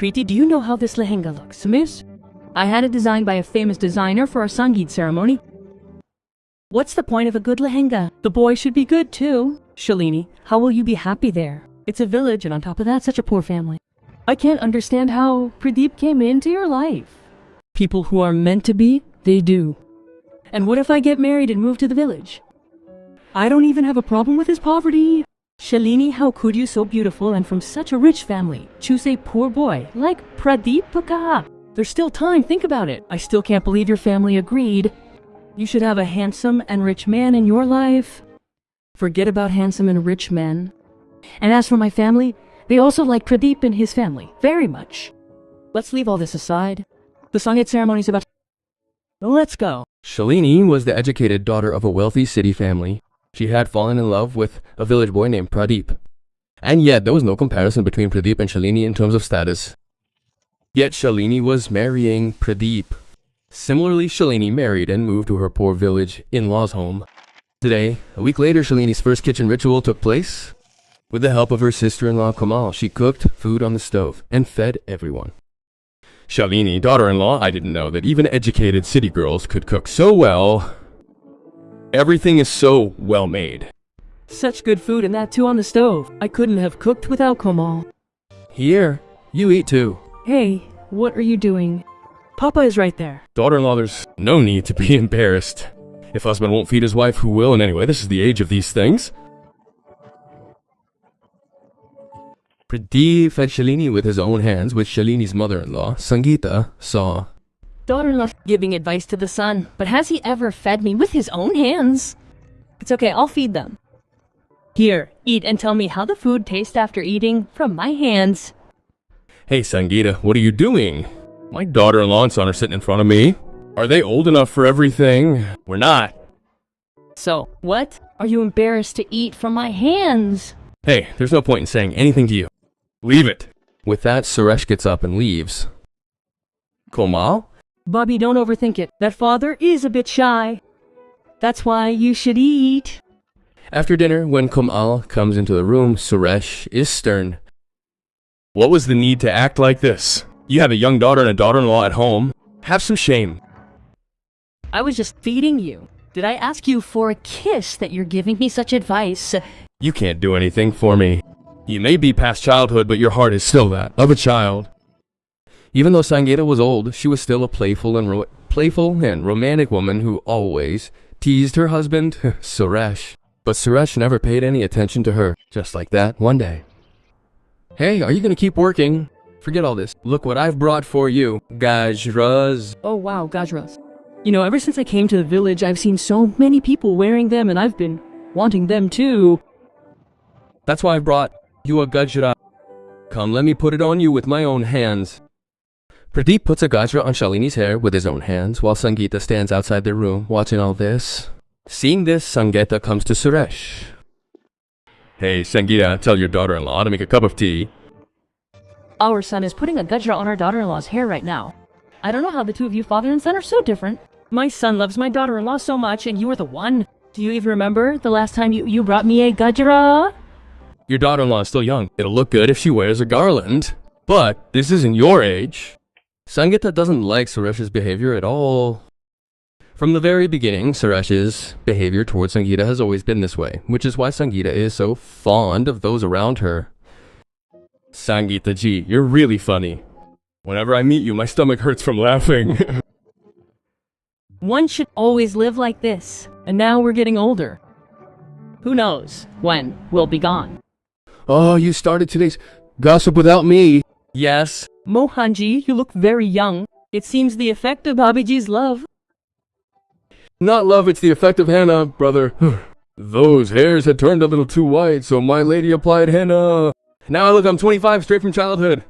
Preeti, do you know how this lehenga looks, miss? I had it designed by a famous designer for our Sangeet ceremony. What's the point of a good lehenga? The boy should be good too. Shalini, how will you be happy there? It's a village, and on top of that, such a poor family. I can't understand how Pradeep came into your life. People who are meant to be, they do. And what if I get married and move to the village? I don't even have a problem with his poverty. Shalini, how could you, so beautiful and from such a rich family, choose a poor boy like Pradeep Paka? There's still time, think about it. I still can't believe your family agreed. You should have a handsome and rich man in your life. Forget about handsome and rich men. And as for my family, they also like Pradeep and his family, very much. Let's leave all this aside. The Sangeet ceremony's about... Let's go. Shalini was the educated daughter of a wealthy city family. She had fallen in love with a village boy named Pradeep. And yet, there was no comparison between Pradeep and Shalini in terms of status. Yet, Shalini was marrying Pradeep. Similarly, Shalini married and moved to her poor village in-laws' home. Today, a week later, Shalini's first kitchen ritual took place. With the help of her sister-in-law Kamal, she cooked food on the stove and fed everyone. Shalini, daughter-in-law, I didn't know that even educated city girls could cook so well. Everything is so well made. Such good food, and that too on the stove. I couldn't have cooked without Kamal. Here, you eat too. Hey, what are you doing? Papa is right there. Daughter-in-law, there's no need to be embarrassed. If husband won't feed his wife, who will? And anyway, this is the age of these things. Pradeep fed Shalini with his own hands, which Shalini's mother-in-law, Sangeeta, saw. Daughter-in-law giving advice to the son, but has he ever fed me with his own hands? It's okay, I'll feed them. Here, eat and tell me how the food tastes after eating from my hands. Hey, Sangeeta, what are you doing? My daughter-in-law and son are sitting in front of me. Are they old enough for everything? We're not. So, what? Are you embarrassed to eat from my hands? Hey, there's no point in saying anything to you. Leave it. With that, Suresh gets up and leaves. Komal? Bobby, don't overthink it. That father is a bit shy. That's why you should eat. After dinner, when Komal comes into the room, Suresh is stern. What was the need to act like this? You have a young daughter and a daughter-in-law at home. Have some shame. I was just feeding you. Did I ask you for a kiss that you're giving me such advice? You can't do anything for me. You may be past childhood, but your heart is still that of a child. Even though Sangeeta was old, she was still a playful and romantic woman who always teased her husband, Suresh. But Suresh never paid any attention to her. Just like that, one day. Hey, are you gonna keep working? Forget all this. Look what I've brought for you. Gajras. Oh wow, gajras. You know, ever since I came to the village, I've seen so many people wearing them, and I've been wanting them too. That's why I brought you a gajra. Come, let me put it on you with my own hands. Pradeep puts a gajra on Shalini's hair with his own hands, while Sangeeta stands outside their room, watching all this. Seeing this, Sangeeta comes to Suresh. Hey, Sangeeta, tell your daughter-in-law to make a cup of tea. Our son is putting a gajra on our daughter-in-law's hair right now. I don't know how the two of you, father and son, are so different. My son loves my daughter-in-law so much, and you were the one. Do you even remember the last time you brought me a gajra? Your daughter-in-law is still young. It'll look good if she wears a garland. But this isn't your age. Sangeeta doesn't like Suresh's behavior at all. From the very beginning, Suresh's behavior towards Sangeeta has always been this way, which is why Sangeeta is so fond of those around her. Sangeeta ji, you're really funny. Whenever I meet you, my stomach hurts from laughing. One should always live like this, and now we're getting older. Who knows when we'll be gone? Oh, you started today's gossip without me. Yes. Mohanji, you look very young. It seems the effect of Babiji's love. Not love, it's the effect of henna, brother. Those hairs had turned a little too white, so my lady applied henna. Now look, I'm 25, straight from childhood.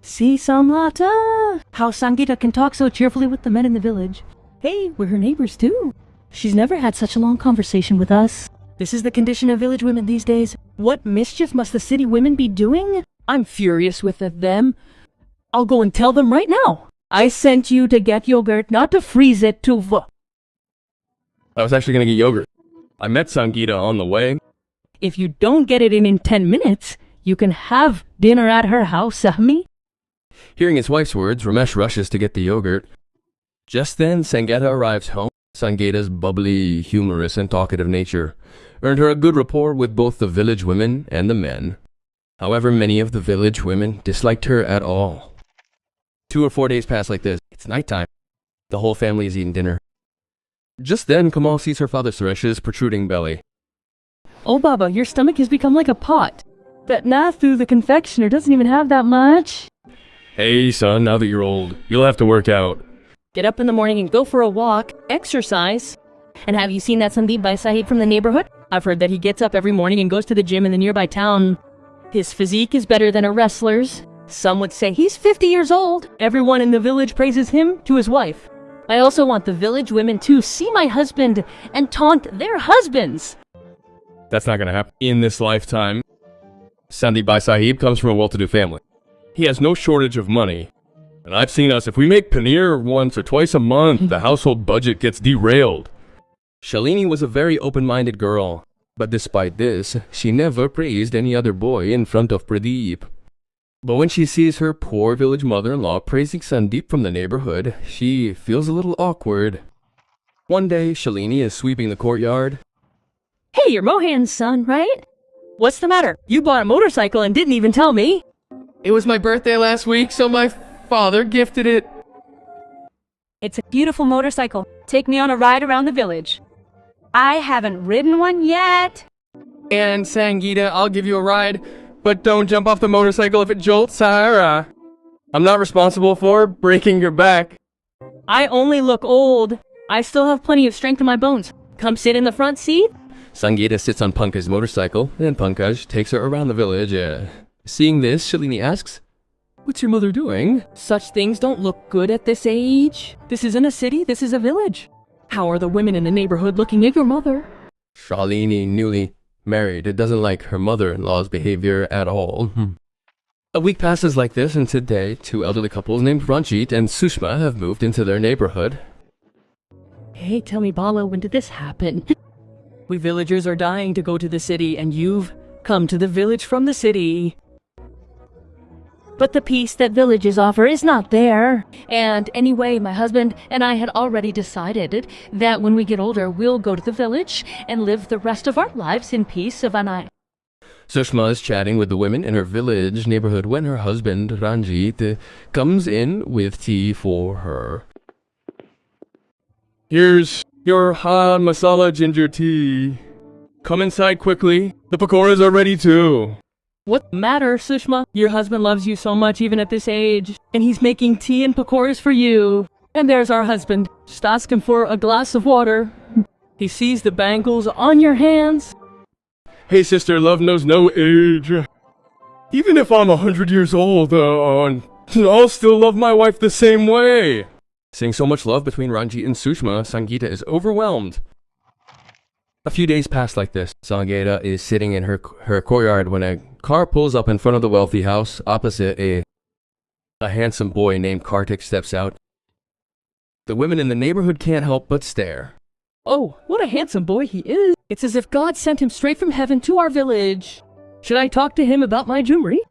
See, Samlata, how Sangeeta can talk so cheerfully with the men in the village. Hey, we're her neighbors too. She's never had such a long conversation with us. This is the condition of village women these days. What mischief must the city women be doing? I'm furious with them. I'll go and tell them right now. I sent you to get yogurt, not to freeze it to I was actually gonna get yogurt. I met Sangeeta on the way. If you don't get it in 10 minutes, you can have dinner at her house, Sahmi. Hearing his wife's words, Ramesh rushes to get the yogurt. Just then, Sangeeta arrives home. Sangeeta's bubbly, humorous, and talkative nature earned her a good rapport with both the village women and the men. However, many of the village women disliked her at all. 2 or 4 days pass like this. It's nighttime. The whole family is eating dinner. Just then, Kamal sees her father Suresh's protruding belly. Oh, Baba, your stomach has become like a pot. That Nathu, the confectioner, doesn't even have that much. Hey, son, now that you're old, you'll have to work out. Get up in the morning and go for a walk. Exercise. And have you seen that Sandeep Bhai Sahib from the neighborhood? I've heard that he gets up every morning and goes to the gym in the nearby town. His physique is better than a wrestler's. Some would say he's 50 years old. Everyone in the village praises him to his wife. I also want the village women to see my husband and taunt their husbands. That's not gonna happen in this lifetime. Sandeep Bhai Sahib comes from a well-to-do family. He has no shortage of money. And I've seen us, if we make paneer once or twice a month, the household budget gets derailed. Shalini was a very open-minded girl. But despite this, she never praised any other boy in front of Pradeep. But when she sees her poor village mother-in-law praising Sandeep from the neighborhood, she feels a little awkward. One day, Shalini is sweeping the courtyard. Hey, you're Mohan's son, right? What's the matter? You bought a motorcycle and didn't even tell me. It was my birthday last week, so my father gifted it. It's a beautiful motorcycle. Take me on a ride around the village. I haven't ridden one yet. And Sangeeta, I'll give you a ride, but don't jump off the motorcycle if it jolts Sahara. I'm not responsible for breaking your back. I only look old. I still have plenty of strength in my bones. Come sit in the front seat. Sangeeta sits on Pankaj's motorcycle, and Pankaj takes her around the village. Seeing this, Shalini asks, "What's your mother doing?" Such things don't look good at this age. This isn't a city, this is a village. How are the women in the neighborhood looking at your mother? Shalini, newly married, doesn't like her mother-in-law's behavior at all. A week passes like this, and today, 2 elderly couples named Ranjit and Sushma have moved into their neighborhood. Hey, tell me, Bala, when did this happen? We villagers are dying to go to the city, and you've come to the village from the city. But the peace that villages offer is not there. And anyway, my husband and I had already decided that when we get older, we'll go to the village and live the rest of our lives in peace, Vanai. Sushma is chatting with the women in her village neighborhood when her husband, Ranjit, comes in with tea for her. Here's your hot masala ginger tea. Come inside quickly. The pakoras are ready too. What matter, Sushma? Your husband loves you so much even at this age. And he's making tea and pakoras for you. And there's our husband. Just ask him for a glass of water. He sees the bangles on your hands. Hey sister, love knows no age. Even if I'm 100 years old, I'll still love my wife the same way. Seeing so much love between Ranjit and Sushma, Sangeeta is overwhelmed. A few days pass like this. Sangeeta is sitting in her courtyard when a car pulls up in front of the wealthy house. Opposite, a handsome boy named Kartik steps out. The women in the neighborhood can't help but stare. Oh, what a handsome boy he is. It's as if God sent him straight from heaven to our village. Should I talk to him about my jewelry?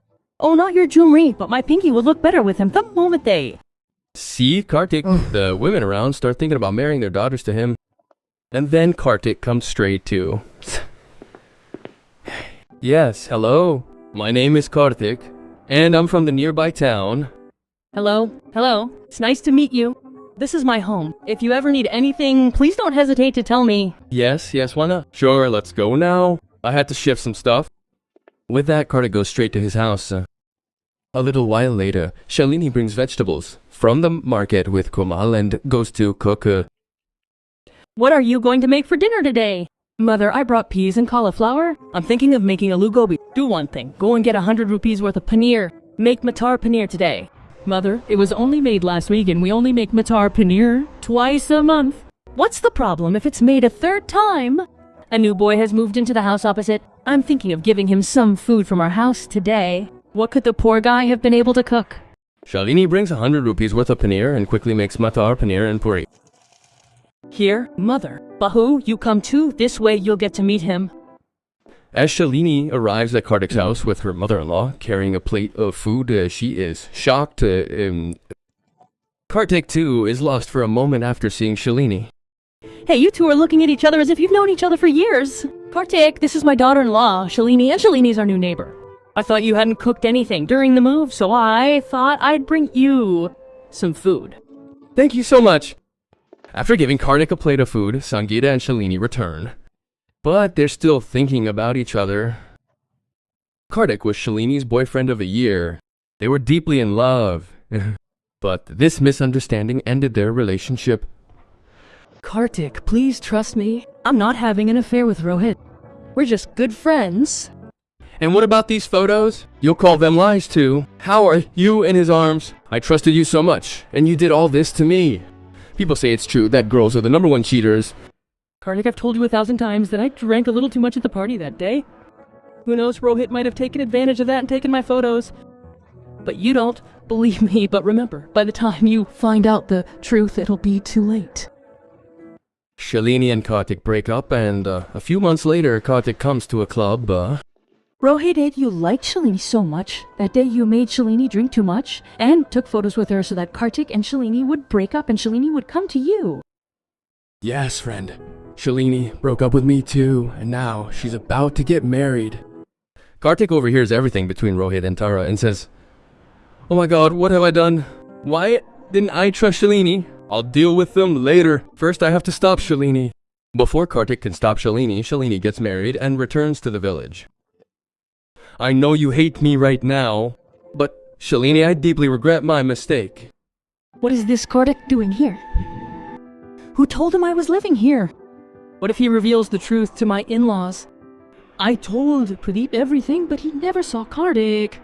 Oh, not your jewelry, but my pinky would look better with him the moment they... See, Kartik, the women around start thinking about marrying their daughters to him. And then Kartik comes straight to. Yes, hello. My name is Kartik, and I'm from the nearby town. Hello. It's nice to meet you. This is my home. If you ever need anything, please don't hesitate to tell me. Yes, why not? Sure, let's go now. I had to shift some stuff. With that, Kartik goes straight to his house. A little while later, Shalini brings vegetables from the market with Komal and goes to cook. What are you going to make for dinner today? Mother, I brought peas and cauliflower. I'm thinking of making aloo gobi. Do one thing. Go and get 100 rupees worth of paneer. Make matar paneer today. Mother, it was only made last week and we only make matar paneer twice a month. What's the problem if it's made a 3rd time? A new boy has moved into the house opposite. I'm thinking of giving him some food from our house today. What could the poor guy have been able to cook? Shalini brings 100 rupees worth of paneer and quickly makes matar paneer and puri. Here, Mother. Bahu, you come too. This way you'll get to meet him. As Shalini arrives at Kartik's house with her mother-in-law carrying a plate of food, she is shocked. Kartik, too, is lost for a moment after seeing Shalini. Hey, you two are looking at each other as if you've known each other for years. Kartik, this is my daughter-in-law, Shalini, and Shalini's our new neighbor. I thought you hadn't cooked anything during the move, so I thought I'd bring you some food. Thank you so much. After giving Kartik a plate of food, Sangeeta and Shalini return. But they're still thinking about each other. Kartik was Shalini's boyfriend of a year. They were deeply in love. But this misunderstanding ended their relationship. Kartik, please trust me. I'm not having an affair with Rohit. We're just good friends. And what about these photos? You'll call them lies too. How are you in his arms? I trusted you so much, and you did all this to me. People say it's true that girls are the #1 cheaters. Kartik, I've told you 1,000 times that I drank a little too much at the party that day. Who knows, Rohit might have taken advantage of that and taken my photos. But you don't believe me, but remember, by the time you find out the truth, it'll be too late. Shalini and Kartik break up, and a few months later, Kartik comes to a club. Rohit, you liked Shalini so much. That day you made Shalini drink too much and took photos with her so that Kartik and Shalini would break up and Shalini would come to you. Yes, friend. Shalini broke up with me too, and now she's about to get married. Kartik overhears everything between Rohit and Tara and says, "Oh my god, what have I done? Why didn't I trust Shalini? I'll deal with them later. First I have to stop Shalini." Before Kartik can stop Shalini, Shalini gets married and returns to the village. I know you hate me right now, but Shalini, I deeply regret my mistake. What is this Kartik doing here? Who told him I was living here? What if he reveals the truth to my in-laws? I told Pradeep everything, but he never saw Kartik.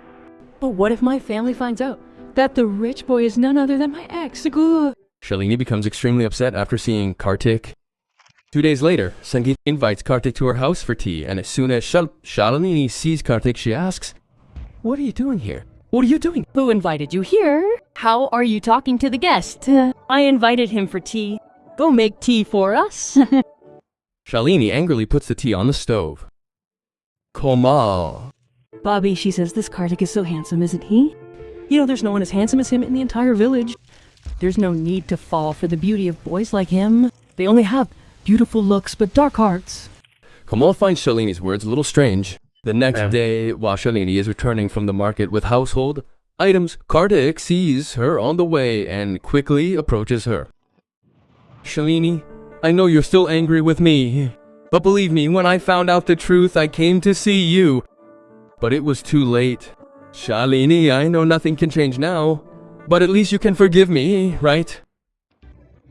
But what if my family finds out that the rich boy is none other than my ex? Shalini becomes extremely upset after seeing Kartik. 2 days later, Sangeeta invites Kartik to her house for tea, and as soon as Shalini sees Kartik, she asks, "What are you doing here? What are you doing?" Who invited you here? How are you talking to the guest? I invited him for tea. Go make tea for us. Shalini angrily puts the tea on the stove. Komal. Bobby, she says, this Kartik is so handsome, isn't he? You know, there's no one as handsome as him in the entire village. There's no need to fall for the beauty of boys like him. They only have beautiful looks, but dark hearts. Komal finds Shalini's words a little strange. The next day, while Shalini is returning from the market with household items, Kartik sees her on the way and quickly approaches her. Shalini, I know you're still angry with me, but believe me, when I found out the truth, I came to see you. But it was too late. Shalini, I know nothing can change now, but at least you can forgive me, right?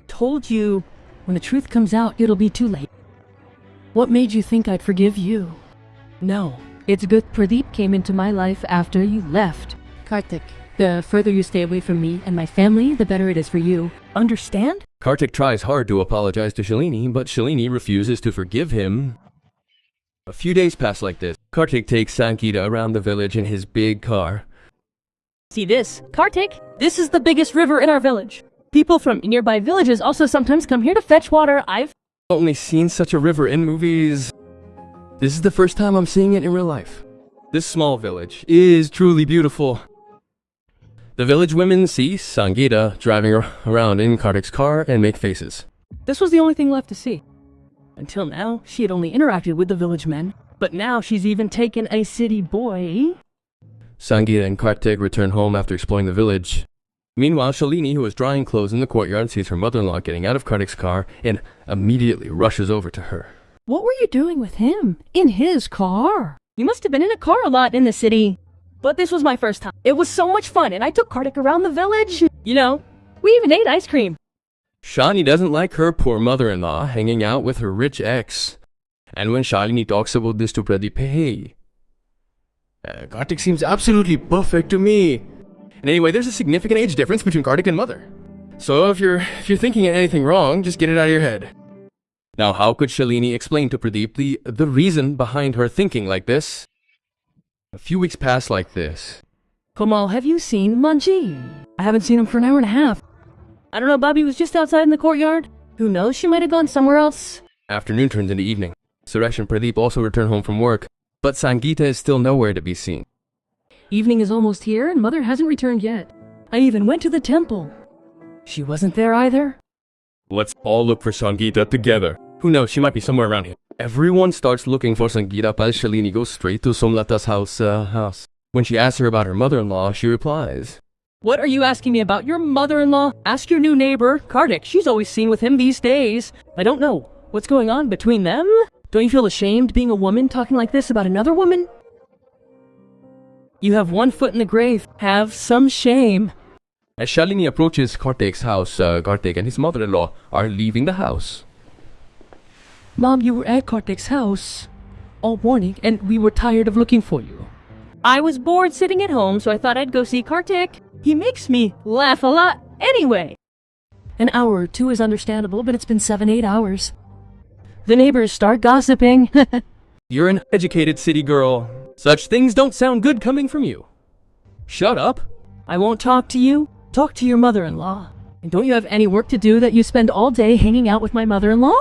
Told you. When the truth comes out, it'll be too late. What made you think I'd forgive you? No, it's good Pradeep came into my life after you left. Kartik, the further you stay away from me and my family, the better it is for you. Understand? Kartik tries hard to apologize to Shalini, but Shalini refuses to forgive him. A few days pass like this. Kartik takes Sangeeta around the village in his big car. See this? Kartik, this is the biggest river in our village. People from nearby villages also sometimes come here to fetch water. I've only seen such a river in movies. This is the first time I'm seeing it in real life. This small village is truly beautiful. The village women see Sangeeta driving around in Kartik's car and make faces. This was the only thing left to see. Until now, she had only interacted with the village men, but now she's even taken a city boy. Sangeeta and Kartik return home after exploring the village. Meanwhile, Shalini, who is drying clothes in the courtyard, sees her mother-in-law getting out of Kartik's car and immediately rushes over to her. What were you doing with him? In his car? You must have been in a car a lot in the city. But this was my first time. It was so much fun, and I took Kartik around the village. You know, we even ate ice cream. Shani doesn't like her poor mother-in-law hanging out with her rich ex. And when Shalini talks about this to Pradeep, hey, Kartik seems absolutely perfect to me. And anyway, there's a significant age difference between Kartik and Mother. So if you're thinking anything wrong, just get it out of your head. Now, how could Shalini explain to Pradeep the reason behind her thinking like this? A few weeks pass like this. Komal, have you seen Manji? I haven't seen him for an hour and a half. I don't know, Bobby was just outside in the courtyard. Who knows, she might have gone somewhere else. Afternoon turns into evening. Suresh and Pradeep also return home from work. But Sangeeta is still nowhere to be seen. Evening is almost here and Mother hasn't returned yet. I even went to the temple. She wasn't there either. Let's all look for Sangeeta together. Who knows, she might be somewhere around here. Everyone starts looking for Sangeeta while Shalini goes straight to Somlata's house. When she asks her about her mother-in-law, she replies, What are you asking me about your mother-in-law? Ask your new neighbor, Kartik. She's always seen with him these days. I don't know. What's going on between them? Don't you feel ashamed being a woman talking like this about another woman? You have one foot in the grave. Have some shame. As Shalini approaches Kartik's house, Kartik and his mother-in-law are leaving the house. Mom, you were at Kartik's house all morning and we were tired of looking for you. I was bored sitting at home, so I thought I'd go see Kartik. He makes me laugh a lot anyway. An hour or two is understandable, but it's been 7-8 hours. The neighbors start gossiping. You're an educated city girl. Such things don't sound good coming from you. Shut up. I won't talk to you. Talk to your mother-in-law. And don't you have any work to do that you spend all day hanging out with my mother-in-law?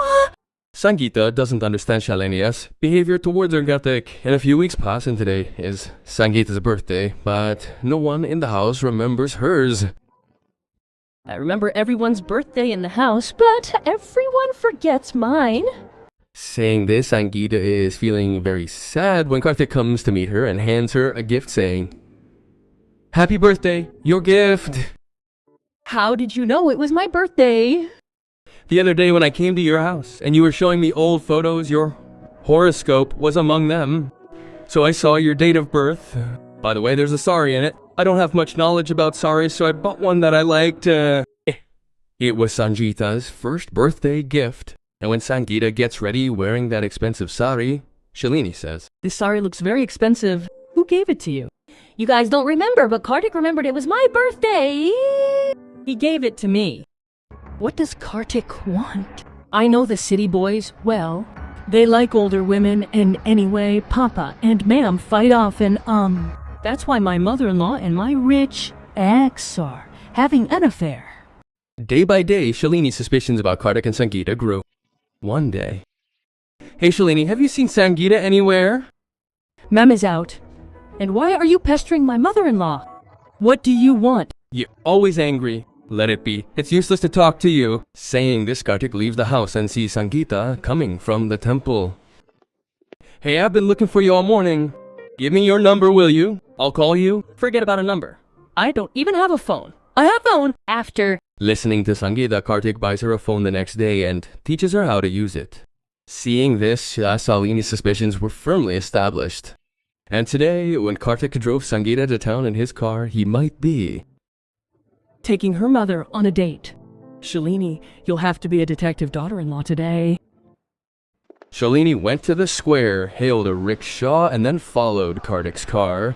Sangeeta doesn't understand Shalini's behavior towards her Kartik, and a few weeks pass and today is Sangeeta's birthday, but no one in the house remembers hers. I remember everyone's birthday in the house, but everyone forgets mine. Saying this, Sangeeta is feeling very sad when Kartik comes to meet her and hands her a gift saying, Happy birthday, your gift. How did you know it was my birthday? The other day when I came to your house and you were showing me old photos, your horoscope was among them. So I saw your date of birth. By the way, there's a sari in it. I don't have much knowledge about saris, so I bought one that I liked. It was Sangeeta's first birthday gift. And when Sangeeta gets ready wearing that expensive sari, Shalini says, This sari looks very expensive. Who gave it to you? You guys don't remember, but Kartik remembered it was my birthday. He gave it to me. What does Kartik want? I know the city boys well. They like older women, and anyway, Papa and Ma'am fight often, That's why my mother-in-law and my rich ex are having an affair. Day by day, Shalini's suspicions about Kartik and Sangeeta grew. One day, Hey Shalini, have you seen Sangeeta anywhere? Ma'am is out. And why are you pestering my mother-in-law? What do you want? You're always angry. Let it be. It's useless to talk to you. Saying this, Kartik leaves the house and sees Sangeeta coming from the temple. Hey, I've been looking for you all morning. Give me your number, will you? I'll call you. Forget about a number. I don't even have a phone. I have a phone. After Listening to Sangeeta, Kartik buys her a phone the next day and teaches her how to use it. Seeing this, Shalini's suspicions were firmly established. And today, when Kartik drove Sangeeta to town in his car, he might be taking her mother on a date. Shalini, you'll have to be a detective daughter-in-law today. Shalini went to the square, hailed a rickshaw, and then followed Kartik's car.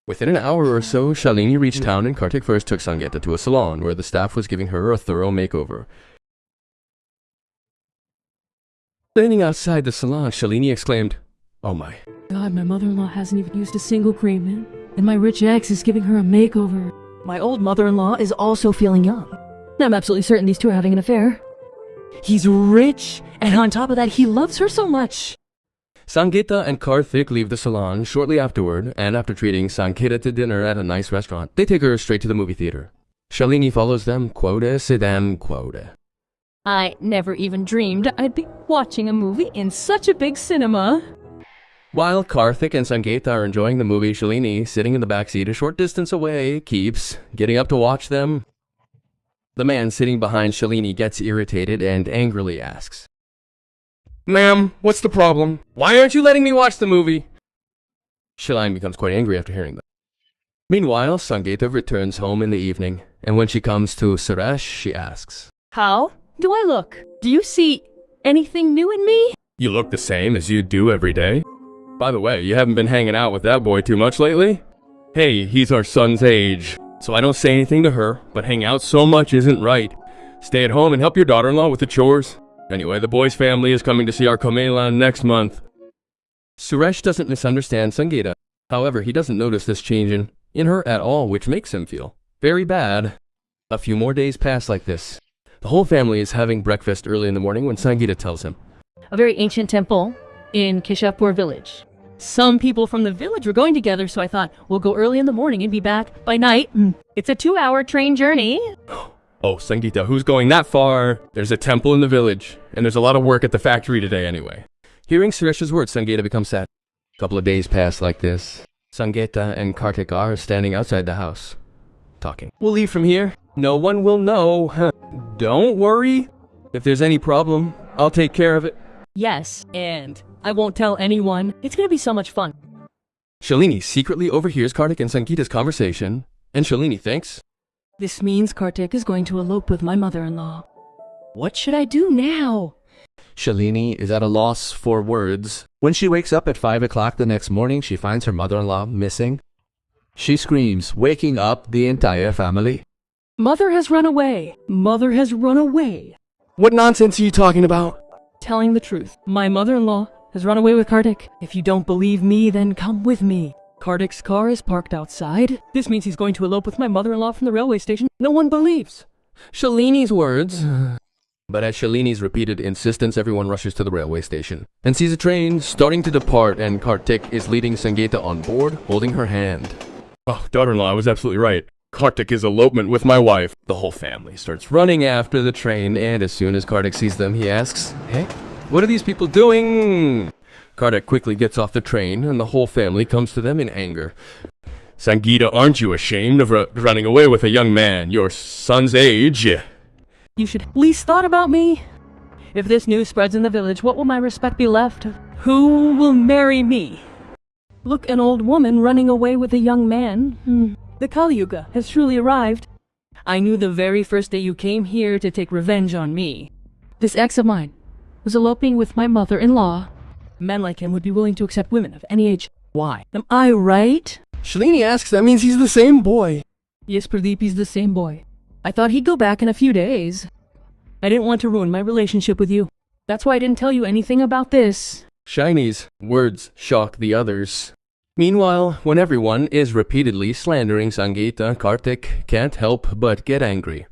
Within an hour or so, Shalini reached town and Kartik first took Sangeeta to a salon where the staff was giving her a thorough makeover. Standing outside the salon, Shalini exclaimed, Oh my God, my mother-in-law hasn't even used a single cream, and my rich ex is giving her a makeover. My old mother-in-law is also feeling young. I'm absolutely certain these two are having an affair. He's rich, and on top of that, he loves her so much. Sangeeta and Karthik leave the salon shortly afterward, and after treating Sangeeta to dinner at a nice restaurant, they take her straight to the movie theater. Shalini follows them, quote, sedam, quote. I never even dreamed I'd be watching a movie in such a big cinema. While Karthik and Sangeeta are enjoying the movie, Shalini, sitting in the backseat a short distance away, keeps getting up to watch them. The man sitting behind Shalini gets irritated and angrily asks, Ma'am, what's the problem? Why aren't you letting me watch the movie? Shalini becomes quite angry after hearing that. Meanwhile, Sangeeta returns home in the evening, and when she comes to Suresh, she asks, How do I look? Do you see anything new in me? You look the same as you do every day. By the way, you haven't been hanging out with that boy too much lately? Hey, he's our son's age, so I don't say anything to her, but hang out so much isn't right. Stay at home and help your daughter-in-law with the chores. Anyway, the boy's family is coming to see our Kamelan next month. Suresh doesn't misunderstand Sangeeta. However, he doesn't notice this change in her at all, which makes him feel very bad. A few more days pass like this. The whole family is having breakfast early in the morning when Sangeeta tells him, A very ancient temple in Kishapur village. Some people from the village were going together, so I thought, we'll go early in the morning and be back by night. It's a 2-hour train journey. Oh, Sangeeta, who's going that far? There's a temple in the village, and there's a lot of work at the factory today anyway. Hearing Suresh's words, Sangeeta becomes sad. A couple of days pass like this. Sangeeta and Kartik are standing outside the house, talking. We'll leave from here. No one will know. Don't worry. If there's any problem, I'll take care of it. Yes, and I won't tell anyone. It's gonna be so much fun. Shalini secretly overhears Kartik and Sangeeta's conversation, and Shalini thinks, This means Kartik is going to elope with my mother-in-law. What should I do now? Shalini is at a loss for words. When she wakes up at 5 o'clock the next morning, she finds her mother-in-law missing. She screams, waking up the entire family. Mother has run away. Mother has run away. What nonsense are you talking about? Telling the truth. My mother-in-law has run away with Kartik. If you don't believe me, then come with me. Kartik's car is parked outside. This means he's going to elope with my mother-in-law from the railway station. No one believes Shalini's words. But at Shalini's repeated insistence, everyone rushes to the railway station and sees a train starting to depart, and Kartik is leading Sangeeta on board, holding her hand. Oh, daughter-in-law, I was absolutely right. Kartik is elopement with my wife. The whole family starts running after the train, and as soon as Kartik sees them, he asks, Hey, what are these people doing? Kartik quickly gets off the train, and the whole family comes to them in anger. Sangeeta, aren't you ashamed of running away with a young man your son's age? You should at least thought about me. If this news spreads in the village, what will my respect be left? Who will marry me? Look, an old woman running away with a young man. The Kali Yuga has truly arrived. I knew the very first day you came here to take revenge on me. This ex of mine was eloping with my mother-in-law. Men like him would be willing to accept women of any age. Why? Am I right? Shalini asks, that means he's the same boy. Yes, Pradeep, he's the same boy. I thought he'd go back in a few days. I didn't want to ruin my relationship with you. That's why I didn't tell you anything about this. Shiny's words shock the others. Meanwhile, when everyone is repeatedly slandering Sangeeta, Kartik can't help but get angry.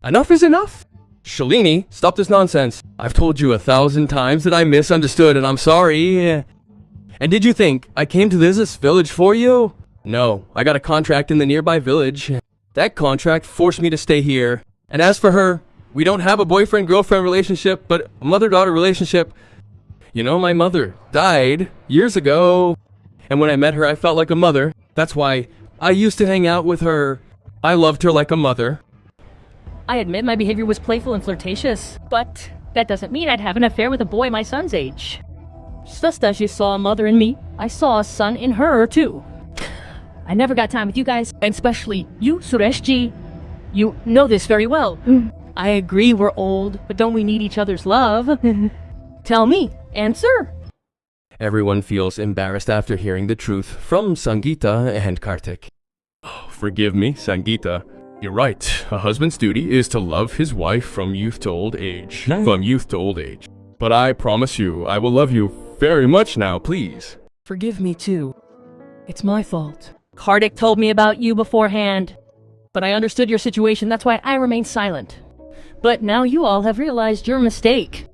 Enough is enough! Shalini, stop this nonsense. I've told you 1,000 times that I misunderstood and I'm sorry. And did you think I came to this village for you? No, I got a contract in the nearby village. That contract forced me to stay here. And as for her, we don't have a boyfriend-girlfriend relationship, but a mother-daughter relationship. You know, my mother died years ago. And when I met her, I felt like a mother. That's why I used to hang out with her. I loved her like a mother. I admit my behavior was playful and flirtatious, but that doesn't mean I'd have an affair with a boy my son's age. Just as you saw a mother in me, I saw a son in her too. I never got time with you guys, and especially you, Sureshji. You know this very well. I agree we're old, but don't we need each other's love? Tell me, answer. Everyone feels embarrassed after hearing the truth from Sangeeta and Kartik. Oh, forgive me, Sangeeta. You're right. A husband's duty is to love his wife from youth to old age. From youth to old age. But I promise you, I will love you very much now, please. Forgive me too. It's my fault. Kartik told me about you beforehand. But I understood your situation, that's why I remained silent. But now you all have realized your mistake.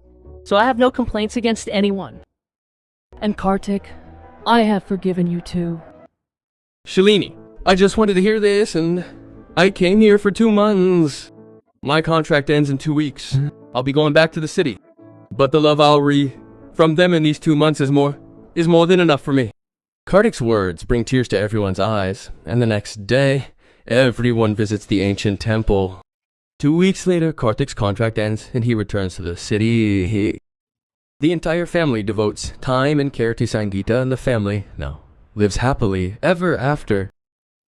So I have no complaints against anyone. And Kartik, I have forgiven you too. Shalini, I just wanted to hear this, and I came here for 2 months. My contract ends in 2 weeks. I'll be going back to the city. But the love I'll from them in these 2 months is more than enough for me. Kartik's words bring tears to everyone's eyes, and the next day, everyone visits the ancient temple. 2 weeks later, Kartik's contract ends, and he returns to the city. The entire family devotes time and care to Sangeeta, and the family now lives happily ever after.